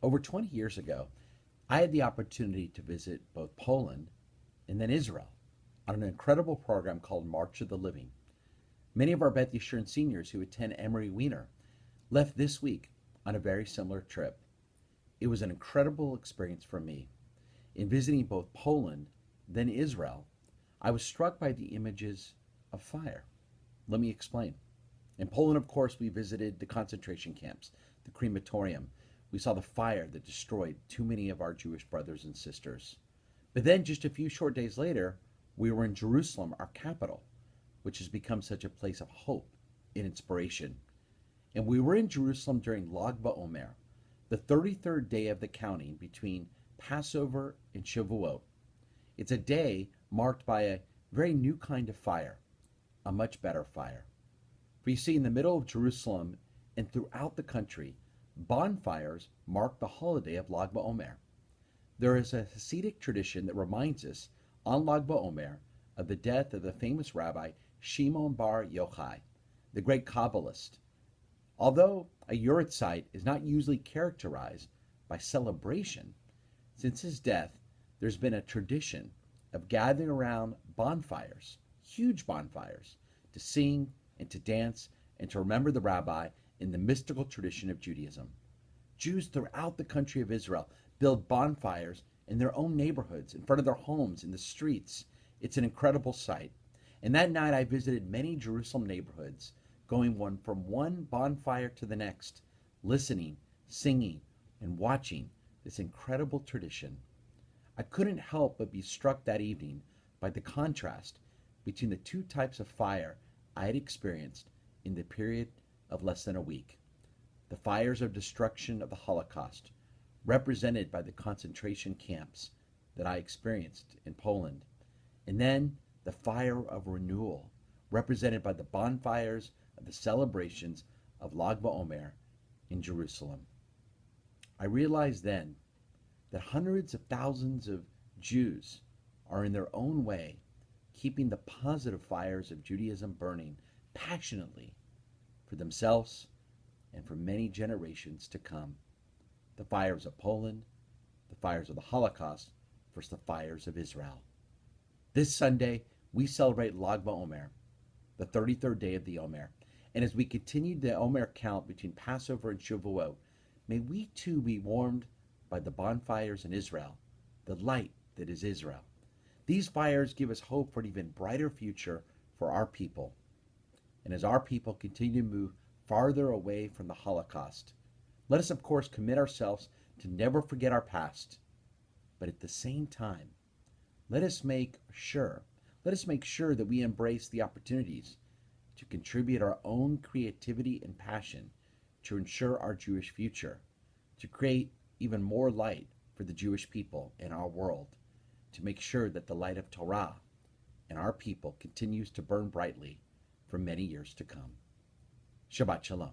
Over 20 years ago, I had the opportunity to visit both Poland and then Israel on an incredible program called March of the Living. Many of our Beth Yeshurun seniors who attend Emory Weiner left this week on a very similar trip. It was an incredible experience for me. In visiting both Poland, then Israel, I was struck by the images of fire. Let me explain. In Poland, of course, we visited the concentration camps, the crematorium. We saw the fire that destroyed too many of our Jewish brothers and sisters. But then, just a few short days later, we were in Jerusalem, our capital, which has become such a place of hope and inspiration. And we were in Jerusalem during Lag BaOmer, the 33rd day of the counting between Passover and Shavuot. It's a day marked by a very new kind of fire, a much better fire. For you see, in the middle of Jerusalem and throughout the country, bonfires mark the holiday of Lag BaOmer. There is a Hasidic tradition that reminds us on Lag BaOmer of the death of the famous rabbi Shimon Bar Yochai, the great Kabbalist. Although a Yahrzeit is not usually characterized by celebration, since his death, there's been a tradition of gathering around bonfires, huge bonfires, to sing and to dance and to remember the rabbi in the mystical tradition of Judaism. Jews throughout the country of Israel build bonfires in their own neighborhoods, in front of their homes, in the streets. It's an incredible sight. And that night I visited many Jerusalem neighborhoods, going from one bonfire to the next, listening, singing, and watching this incredible tradition. I couldn't help but be struck that evening by the contrast between the two types of fire I had experienced in the period of less than a week. The fires of destruction of the Holocaust, represented by the concentration camps that I experienced in Poland, and then the fire of renewal, represented by the bonfires of the celebrations of Lag BaOmer in Jerusalem. I realized then that hundreds of thousands of Jews are in their own way keeping the positive fires of Judaism burning passionately for themselves and for many generations to come. The fires of Poland, the fires of the Holocaust versus the fires of Israel. This Sunday, we celebrate Lag BaOmer, the 33rd day of the Omer. And as we continue the Omer count between Passover and Shavuot, may we too be warmed by the bonfires in Israel, the light that is Israel. These fires give us hope for an even brighter future for our people. And as our people continue to move farther away from the Holocaust, let us, of course, commit ourselves to never forget our past. But at the same time, let us make sure that we embrace the opportunities to contribute our own creativity and passion to ensure our Jewish future, to create even more light for the Jewish people in our world, to make sure that the light of Torah in our people continues to burn brightly for many years to come. Shabbat Shalom.